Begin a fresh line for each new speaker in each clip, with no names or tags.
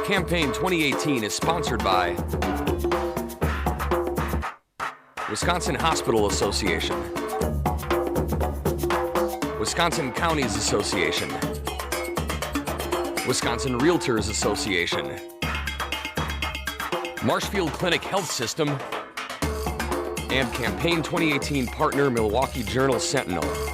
Campaign 2018 is sponsored by Wisconsin Hospital Association, Wisconsin Counties Association, Wisconsin Realtors Association, Marshfield Clinic Health System, and Campaign 2018 partner Milwaukee Journal-Sentinel.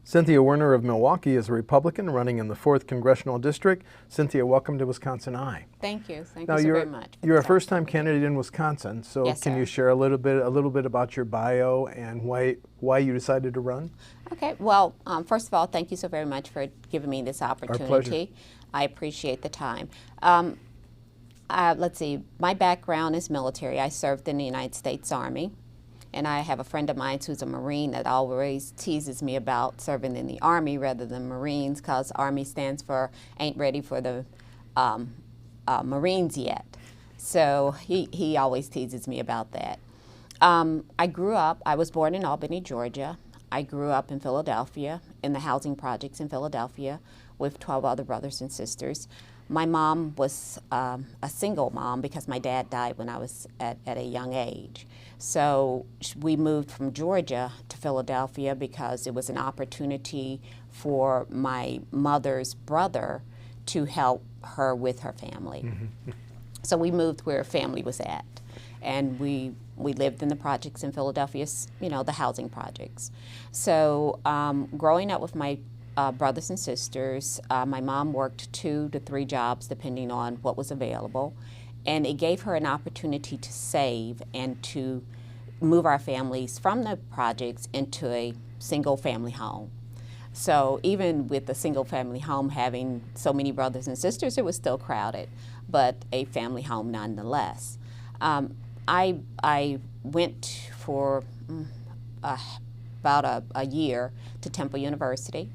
Cynthia Werner of Milwaukee is a Republican running in the 4th Congressional District. Cynthia, welcome to WisconsinEye.
Thank you. Thank you so very much.
You're a first-time candidate in Wisconsin, so
yes,
can
sir.
you share a little bit about your bio and why you decided to run?
Okay. Well, first of all, thank you so very much for giving me this opportunity.
Our pleasure.
I appreciate the time. Let's see. My background is military. I served in the United States Army. And I have a friend of mine who's a Marine that always teases me about serving in the Army rather than Marines, because Army stands for ain't ready for the Marines yet. So he always teases me about that. I was born in Albany, Georgia. I grew up in Philadelphia, in the housing projects in Philadelphia, with 12 other brothers and sisters. My mom was a single mom because my dad died when I was at a young age. So we moved from Georgia to Philadelphia because it was an opportunity for my mother's brother to help her with her family. Mm-hmm. So we moved where family was at. And we lived in the projects in Philadelphia, you know, the housing projects. So growing up with my brothers and sisters, my mom worked 2 to 3 jobs depending on what was available, and it gave her an opportunity to save and to move our families from the projects into a single family home. So even with the single family home having so many brothers and sisters, it was still crowded, but a family home nonetheless. I went for about a year to Temple University.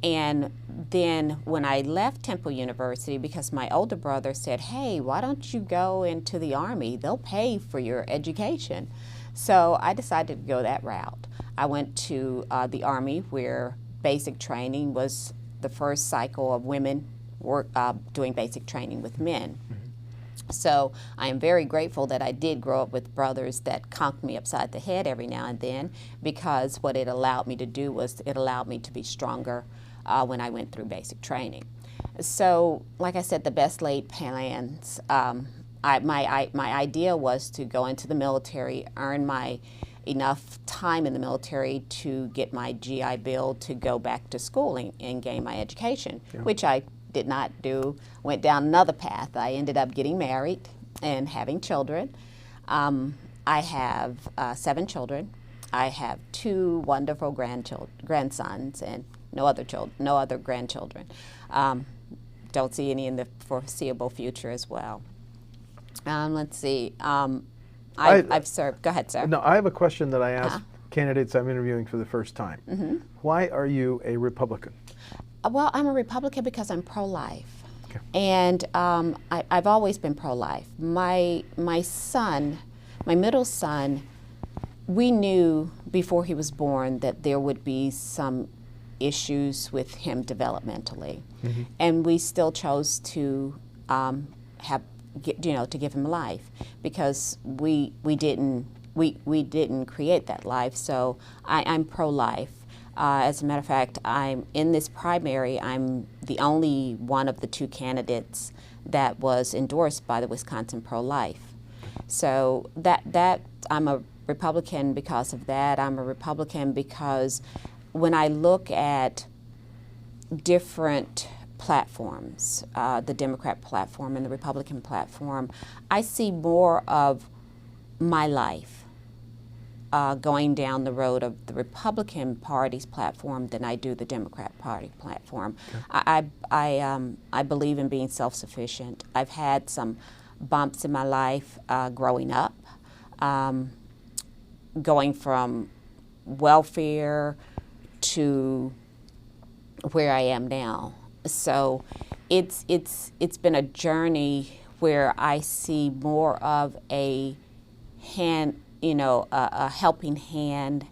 And then when I left Temple University, because my older brother said, hey, why don't you go into the Army? They'll pay for your education. So I decided to go that route. I went to the Army, where basic training was the first cycle of women doing basic training with men. Mm-hmm. So I am very grateful that I did grow up with brothers that conked me upside the head every now and then, because what it allowed me to do was it allowed me to be stronger when I went through basic training. So, like I said, the best laid plans. My idea was to go into the military, earn my enough time in the military to get my GI Bill to go back to school and gain my education, yeah. Which I did not do. Went down another path. I ended up getting married and having children. I have 7 children. I have 2 wonderful grandsons, and no other grandchildren. Don't see any in the foreseeable future as well. Let's see. I've served. Go ahead, sir.
No, I have a question that I ask candidates I'm interviewing for the first time. Mm-hmm. Why are you a Republican?
Well, I'm a Republican because I'm pro-life. Okay. And I've always been pro-life. My son, my middle son, we knew before he was born that there would be some issues with him developmentally, mm-hmm. and we still chose to to give him life, because we didn't create that life. So I'm pro-life. As a matter of fact, I'm in this primary. I'm the only one of the 2 candidates that was endorsed by the Wisconsin Pro-Life. So that I'm a Republican because of that. I'm a Republican because when I look at different platforms, the Democrat platform and the Republican platform, I see more of my life going down the road of the Republican Party's platform than I do the Democrat Party platform. Okay. I believe in being self-sufficient. I've had some bumps in my life growing up, going from welfare to where I am now. So it's been a journey where I see more of a a helping hand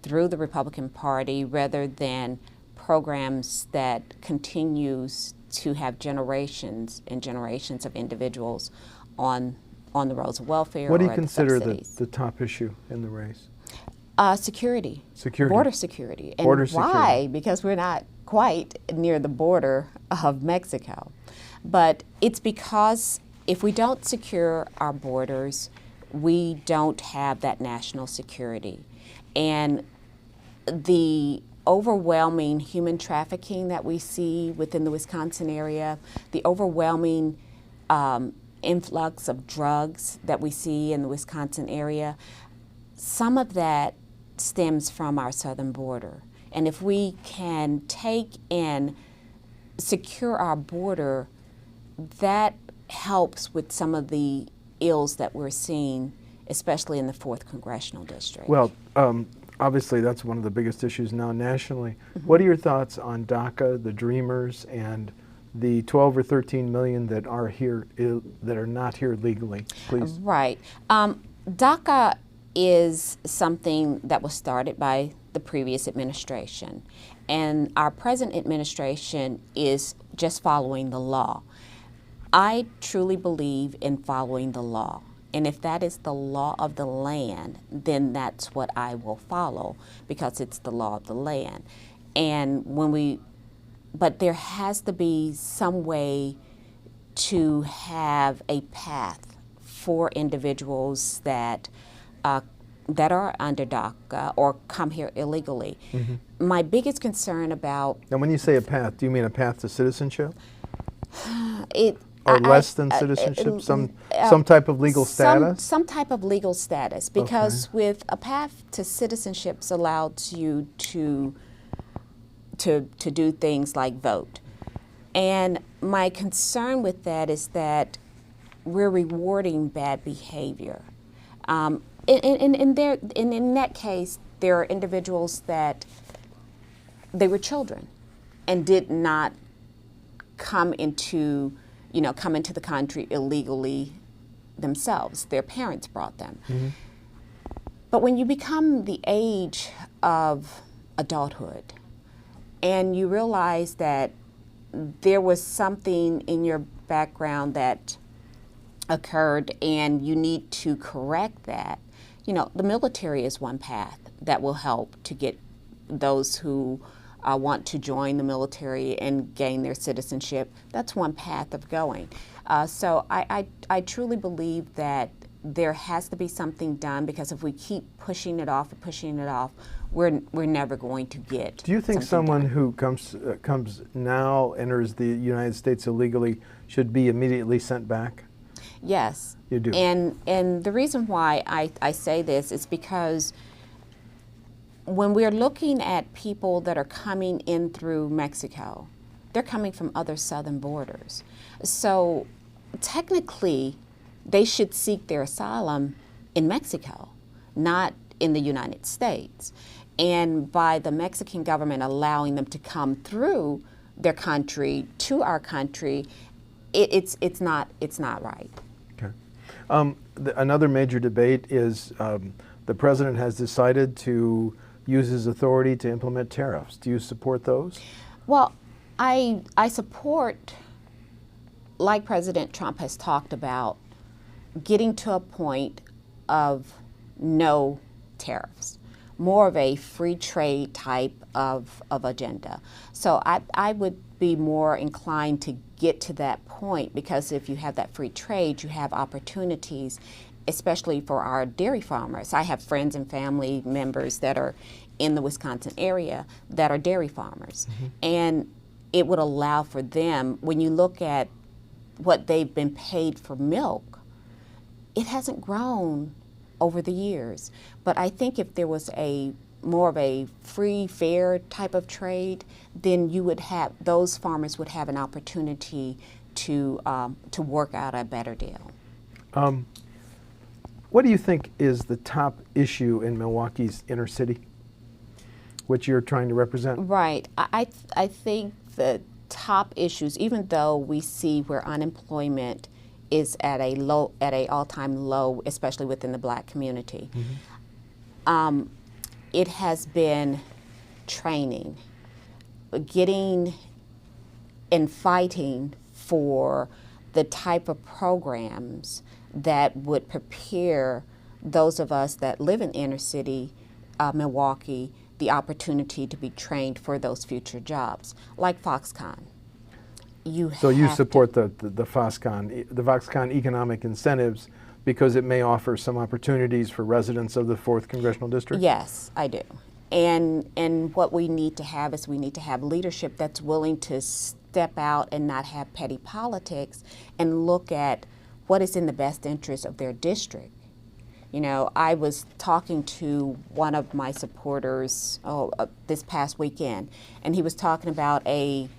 through the Republican Party rather than programs that continues to have generations and generations of individuals on the rolls of welfare.
What do you
or
consider
subsidies.
the top issue in the race?
Security.
Security.
Border security. And
Border
why?
security.
Because we're not quite near the border of Mexico. But it's because if we don't secure our borders, we don't have that national security. And the overwhelming human trafficking that we see within the Wisconsin area, the overwhelming influx of drugs that we see in the Wisconsin area, some of that stems from our southern border. And if we can take and secure our border, that helps with some of the ills that we're seeing, especially in the 4th Congressional District.
Well, obviously that's one of the biggest issues now nationally. What are your thoughts on DACA, the Dreamers, and the 12 or 13 million that are here that are not here legally, please?
Right. DACA is something that was started by the previous administration, and our present administration is just following the law. I truly believe in following the law, and if that is the law of the land, then that's what I will follow because it's the law of the land. And but there has to be some way to have a path for individuals that are under DACA or come here illegally. My biggest concern about
Now, when you say a path, do you mean a path to citizenship?
it,
Or less than citizenship? Some type of legal status?
Some type of legal status, because with a path to citizenship allows you to do things like vote. And my concern with that is that we're rewarding bad behavior. In that case, there are individuals that they were children and did not come into the country illegally themselves. Their parents brought them. But when you become the age of adulthood and you realize that there was something in your background that occurred and you need to correct that, the military is one path that will help to get those who want to join the military and gain their citizenship. That's one path of going. So I truly believe that there has to be something done, because if we keep pushing it off, we're never going to get.
Do you think someone who comes now, enters the United States illegally, should be immediately sent back?
Yes.
You do.
And the reason why I say this is because when we're looking at people that are coming in through Mexico, they're coming from other southern borders. So technically, they should seek their asylum in Mexico, not in the United States. And by the Mexican government allowing them to come through their country to our country, it's not right.
Okay. Another major debate is the president has decided to use his authority to implement tariffs. Do you support those?
Well, I support, like President Trump has talked about, getting to a point of no tariffs, more of a free trade type of agenda. So I would be more inclined to get to that point, because if you have that free trade, you have opportunities, especially for our dairy farmers. I have friends and family members that are in the Wisconsin area that are dairy farmers. And it would allow for them, when you look at what they've been paid for milk, it hasn't grown over the years. But I think if there was more of a free, fair type of trade, then those farmers would have an opportunity to work out a better deal.
What do you think is the top issue in Milwaukee's inner city, which you're trying to represent?
Right. I think the top issues, even though we see where unemployment is at a all-time low, especially within the Black community. It has been training, getting and fighting for the type of programs that would prepare those of us that live in inner city Milwaukee the opportunity to be trained for those future jobs, like Foxconn.
So you support the Foxconn economic incentives because it may offer some opportunities for residents of the 4th Congressional District?
Yes, I do. And what we need to have is we need to have leadership that's willing to step out and not have petty politics and look at what is in the best interest of their district. You know, I was talking to one of my supporters this past weekend, and he was talking about I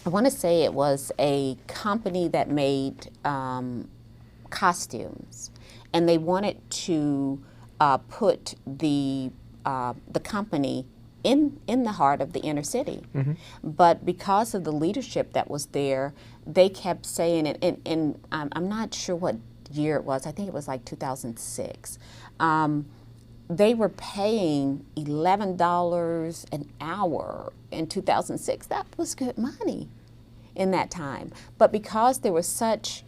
want to say it was a company that made costumes, and they wanted to put the company in the heart of the inner city. But because of the leadership that was there, they kept saying it, and I'm not sure what year it was. I think it was like 2006. They were paying $11 an hour in 2006. That was good money in that time. But because there was such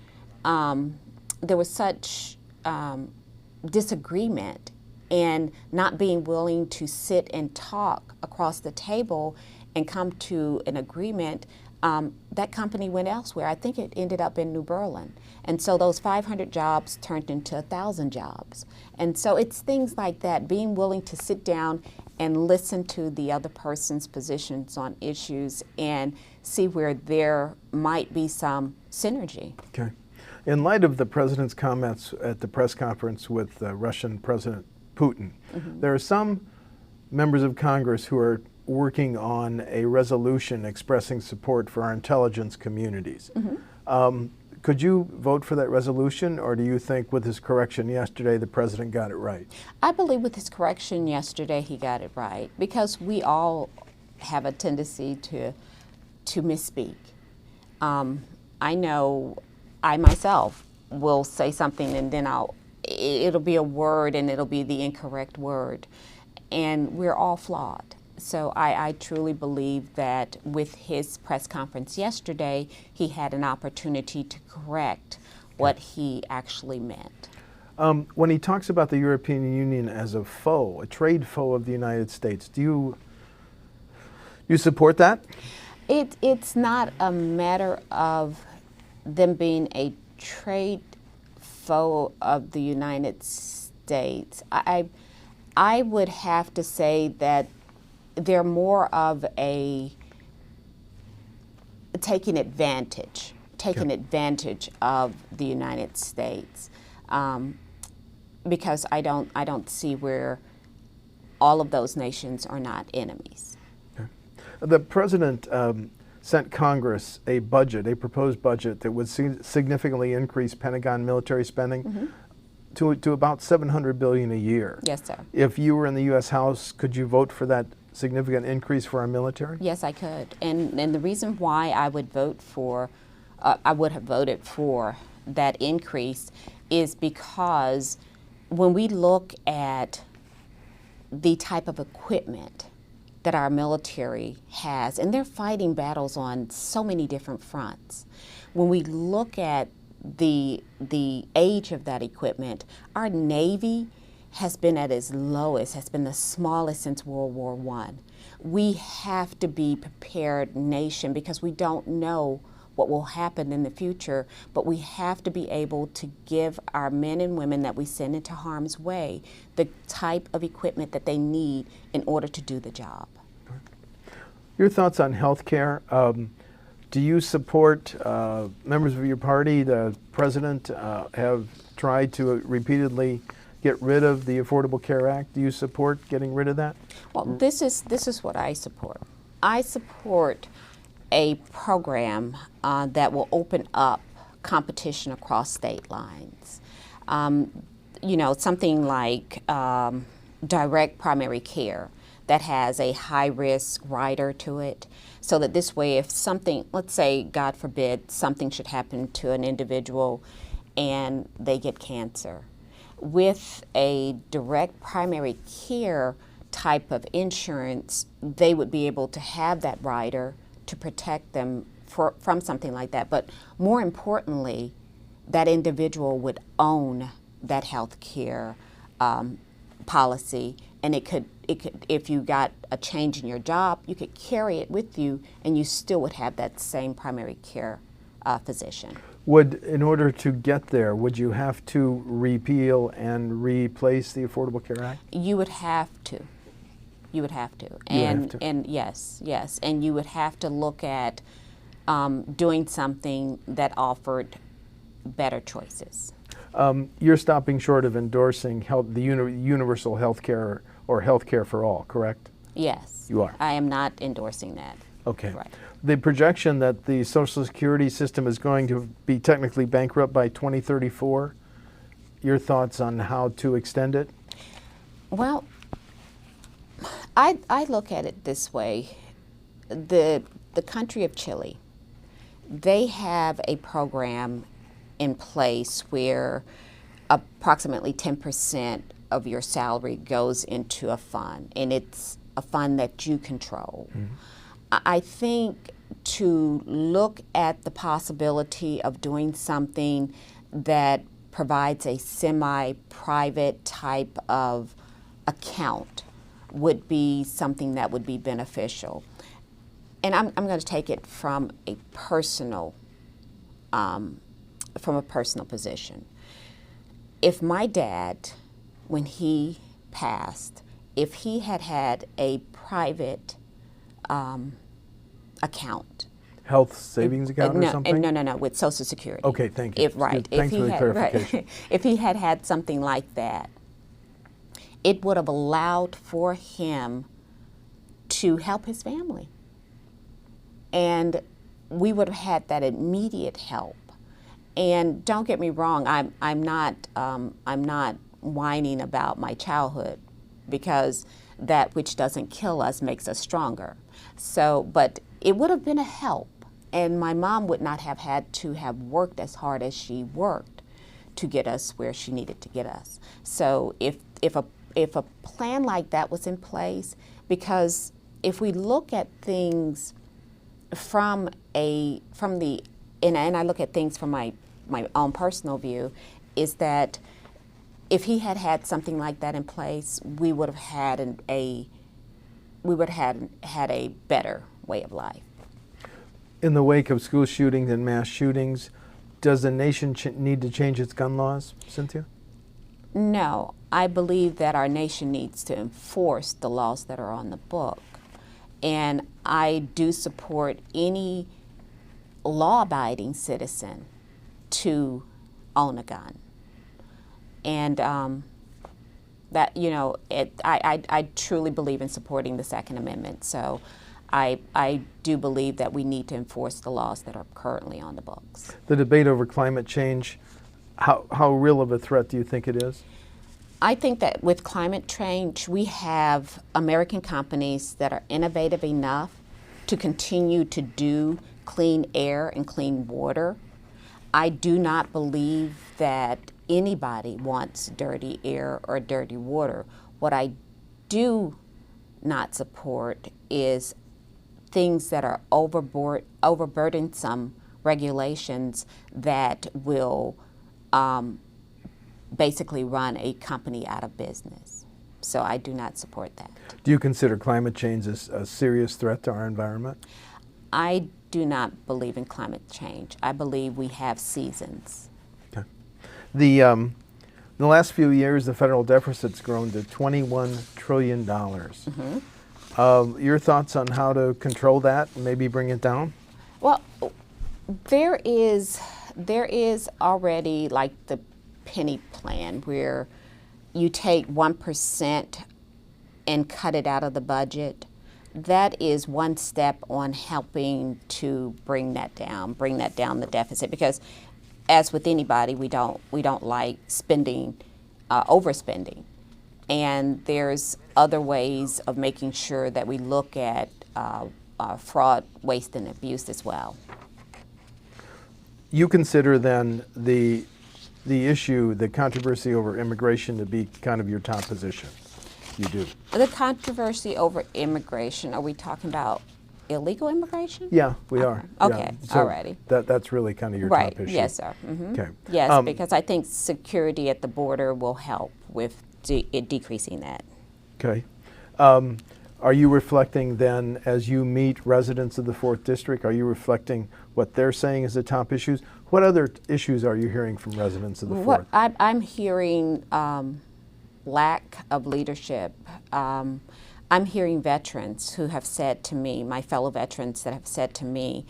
disagreement and not being willing to sit and talk across the table and come to an agreement, that company went elsewhere. I think it ended up in New Berlin. And so those 500 jobs turned into 1,000 jobs. And so it's things like that, being willing to sit down and listen to the other person's positions on issues and see where there might be some synergy.
Okay. In light of the president's comments at the press conference with Russian President Putin, there are some members of Congress who are working on a resolution expressing support for our intelligence communities. Could you vote for that resolution, or do you think with his correction yesterday the president got it right? I
believe with his correction yesterday he got it right, because we all have a tendency to misspeak. I know I myself will say something and then it'll be a word and it'll be the incorrect word, and we're all flawed. So I truly believe that with his press conference yesterday, he had an opportunity to you what he actually meant.
When he talks about the European Union as a foe, a trade foe of the United States, do you support that?
It's not a matter of them being a trade foe of the United States. I would have to say that they're more of a taking advantage of the United States, because I don't see where all of those nations are not enemies.
Okay. The president sent Congress a proposed budget that would significantly increase Pentagon military spending to about $700 billion a year.
Yes, sir.
If you were in the U.S. House, could you vote for that significant increase for our military?
Yes, I could. And the reason why I would vote for, I would have voted for that increase is because when we look at the type of equipment that our military has, and they're fighting battles on so many different fronts, when we look at the age of that equipment, our Navy has been at its lowest, has been the smallest since World War I. We have to be prepared nation because we don't know what will happen in the future, but we have to be able to give our men and women that we send into harm's way the type of equipment that they need in order to do the job.
Your thoughts on health care? Do you support members of your party? The president have tried to repeatedly get rid of the Affordable Care Act. Do you support getting rid of that?
Well, this is what I support. I support a program that will open up competition across state lines. You know, something like direct primary care that has a high-risk rider to it, so that this way if something, let's say, God forbid, something should happen to an individual and they get cancer, with a direct primary care type of insurance, they would be able to have that rider to protect them from something like that. But more importantly, that individual would own that health care policy, and it could, if you got a change in your job, you could carry it with you, and you still would have that same primary care physician.
In order to get there, would you have to repeal and replace the Affordable Care Act?
You would have to. You would have to. And yes, and you would have to look at doing something that offered better choices.
You're stopping short of endorsing the universal health care or health care for all, correct?
Yes.
You are.
I am not endorsing that.
Okay.
Right.
The projection that the Social Security system is going to be technically bankrupt by 2034, your thoughts on how to extend it?
Well, I look at it this way. The country of Chile, they have a program in place where approximately 10% of your salary goes into a fund, and it's a fund that you control. Mm-hmm. I think to look at the possibility of doing something that provides a semi-private type of account would be something that would be beneficial. And I'm going to take it from a personal position. If my dad, when he passed, if he had had a private account,
health savings account or something?
No, with Social Security.
Okay, thank you.
Thanks
for the clarification.
If he had had something like that, it would have allowed for him to help his family, and we would have had that immediate help. And don't get me wrong, I'm not whining about my childhood, because that which doesn't kill us makes us stronger. So, but it would have been a help, and my mom would not have had to have worked as hard as she worked to get us where she needed to get us. So if a plan like that was in place, because if we look at things and I look at things from my own personal view, is that if he had had something like that in place, we would have had a better way of life.
In the wake of school shootings and mass shootings, does the nation need to change its gun laws, Cynthia?
No, I believe that our nation needs to enforce the laws that are on the book. And I do support any law-abiding citizen to own a gun. And that, I truly believe in supporting the Second Amendment. So I do believe that we need to enforce the laws that are currently on the books.
The debate over climate change, how real of a threat do you think it is?
I think that with climate change, we have American companies that are innovative enough to continue to do clean air and clean water. I do not believe that anybody wants dirty air or dirty water. What I do not support is things that are overburdensome regulations that will basically run a company out of business. So I do not support that.
Do you consider climate change as a serious threat to our environment?
I do not believe in climate change. I believe we have seasons.
Okay. In the last few years, the federal deficit's grown to $21 trillion. Mm-hmm. Your thoughts on how to control that and maybe bring it down?
Well, there is already like the penny plan, where you take 1% and cut it out of the budget. That is one step on helping to bring that down the deficit, because as with anybody, we don't like spending, overspending. And there's other ways of making sure that we look at fraud, waste, and abuse as well.
You consider then the issue, the controversy over immigration to be kind of your top position? You do?
The controversy over immigration, are we talking about illegal immigration?
Yeah, we are.
Okay,
yeah. So
alrighty.
That's really kind of your
Right,
top issue.
yes, sir.
Okay.
Yes, because I think security at the border will help with decreasing that.
Okay. Are you reflecting then, as you meet residents of the 4th District, are you reflecting what they're saying as the top issues? What other issues are you hearing from residents of the 4th?
I'm hearing lack of leadership. I'm hearing veterans who have said to me, my fellow veterans that have said to me,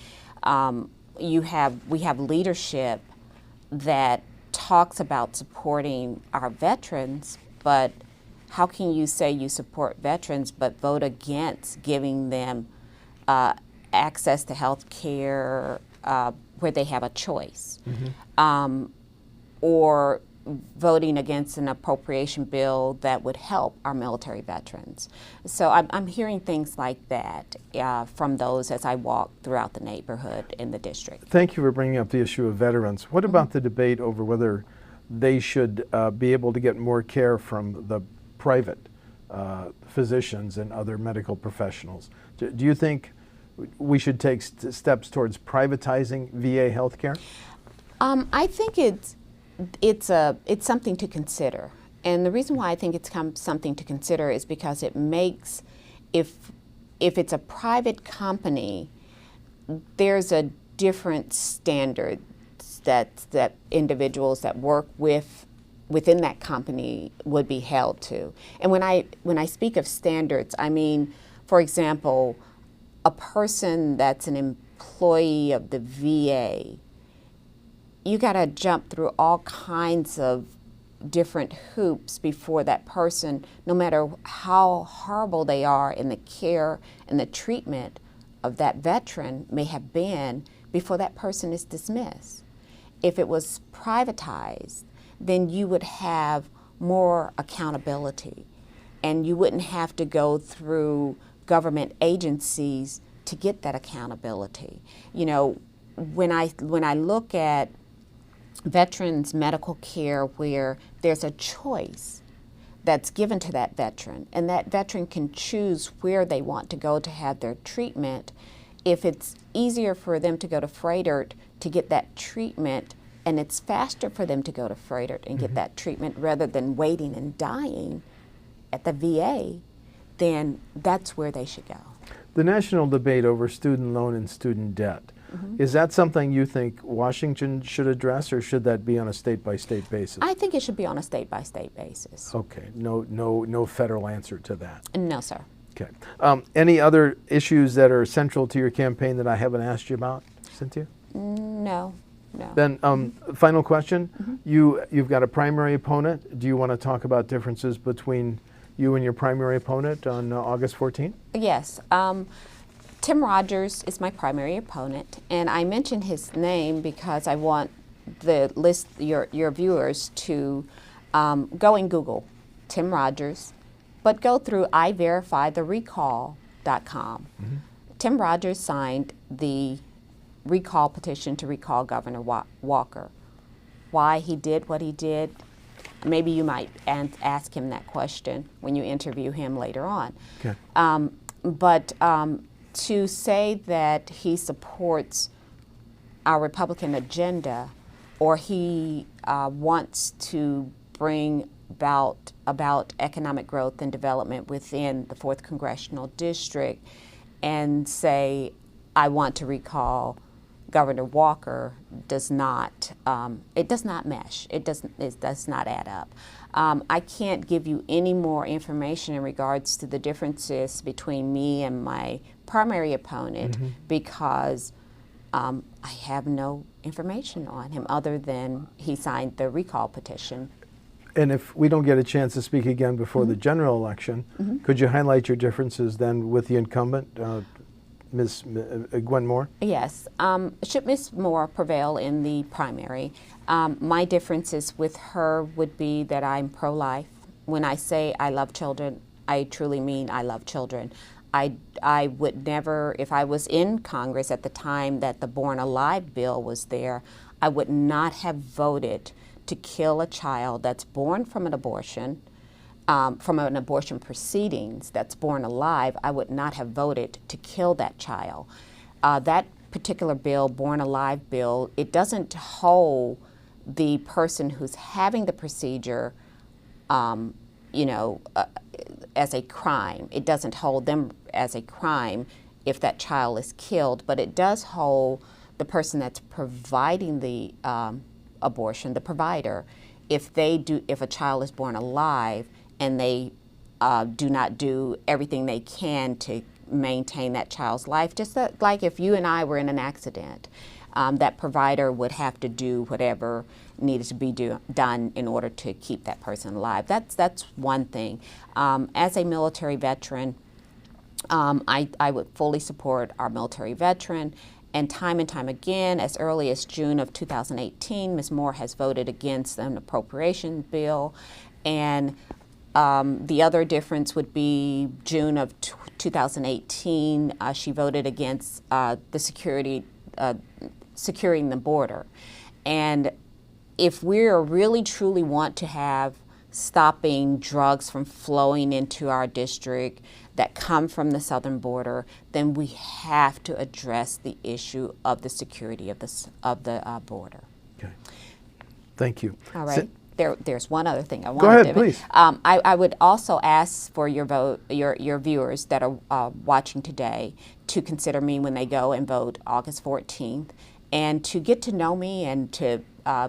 we have leadership that talks about supporting our veterans, but how can you say you support veterans but vote against giving them access to health care where they have a choice? Or voting against an appropriation bill that would help our military veterans. So I'm hearing things like that from those as I walk throughout the neighborhood in the district.
Thank you for bringing up the issue of veterans. What about the debate over whether they should be able to get more care from the private physicians and other medical professionals? Do you think we should take steps towards privatizing VA health care?
I think it's something to consider. And the reason why I think it's something to consider is because it makes, if it's a private company, there's a different standard that individuals that work within that company would be held to. And when I speak of standards, I mean, for example, a person that's an employee of the VA, you got to jump through all kinds of different hoops before that person, no matter how horrible they are in the care and the treatment of that veteran may have been, before that person is dismissed. If it was privatized, then you would have more accountability, and you wouldn't have to go through government agencies to get that accountability. You know, when I look at veterans' medical care where there's a choice that's given to that veteran, and that veteran can choose where they want to go to have their treatment, if it's easier for them to go to Frederick to get that treatment, and it's faster for them to go to Frederick and get that treatment rather than waiting and dying at the VA, then that's where they should go.
The national debate over student loan and student debt, is that something you think Washington should address, or should that be on a state-by-state basis?
I think it should be on a state-by-state basis.
Okay, no federal answer to that.
No, sir.
Okay. Any other issues that are central to your campaign that I haven't asked you about, Cynthia?
No.
Then, final question. You've got a primary opponent. Do you want to talk about differences between you and your primary opponent on August 14th?
Yes. Tim Rogers is my primary opponent, and I mention his name because I want your viewers to go and Google Tim Rogers, but go through iverifytherecall.com. Tim Rogers signed the recall petition to recall Governor Walker. Why he did what he did, maybe you might ask him that question when you interview him later on.
Okay.
But to say that he supports our Republican agenda, or he wants to bring about economic growth and development within the 4th Congressional District, and say, I want to recall Governor Walker, does not mesh. It does not add up. I can't give you any more information in regards to the differences between me and my primary opponent because I have no information on him other than he signed the recall petition.
And if we don't get a chance to speak again before the general election, could you highlight your differences then with the incumbent, Ms. Gwen Moore?
Yes. Should Ms. Moore prevail in the primary, my differences with her would be that I'm pro-life when I say I love children, I truly mean I love children. I would never, if I was in Congress at the time that the Born Alive bill was there, I would not have voted to kill a child that's born from an abortion, proceedings, that's born alive. I would not have voted to kill that child. That particular bill, Born Alive bill, it doesn't hold the person who's having the procedure, as a crime. It doesn't hold them as a crime if that child is killed, but it does hold the person that's providing the abortion, the provider, if a child is born alive and they do not do everything they can to maintain that child's life, just like if you and I were in an accident, that provider would have to do whatever needed to be done in order to keep that person alive. That's one thing. As a military veteran, I would fully support our military veteran. And time again, as early as June of 2018, Ms. Moore has voted against an appropriation bill. And the other difference would be June of 2018, she voted against the securing the border. And if we really truly want to have stopping drugs from flowing into our district that come from the southern border, then we have to address the issue of the security of the border.
Okay. Thank you.
All right. There's one other thing I wanted
Go ahead,
to
please.
I would also ask for your vote, your viewers that are watching today, to consider me when they go and vote August 14th, and to get to know me, and to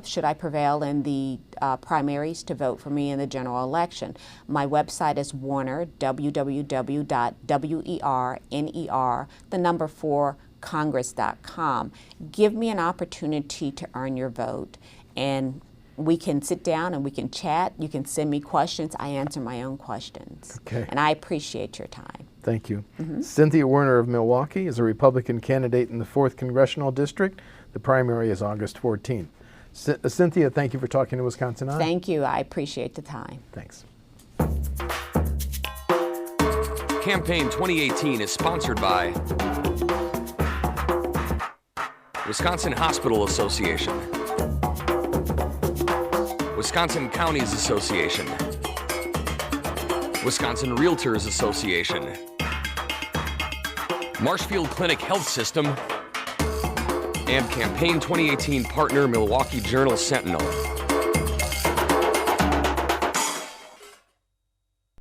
should I prevail in the primaries, to vote for me in the general election. My website is Werner, www.werner4congress.com. Give me an opportunity to earn your vote, and we can sit down and we can chat. You can send me questions. I answer my own questions.
Okay.
And I appreciate your time.
Thank you. Cynthia Werner of Milwaukee is a Republican candidate in the 4th Congressional District. The primary is August 14th. Cynthia, thank you for talking to WisconsinEye.
Thank you. I appreciate the time.
Thanks.
Campaign 2018 is sponsored by Wisconsin Hospital Association, Wisconsin Counties Association, Wisconsin Realtors Association, Marshfield Clinic Health System, and Campaign 2018 partner Milwaukee Journal Sentinel.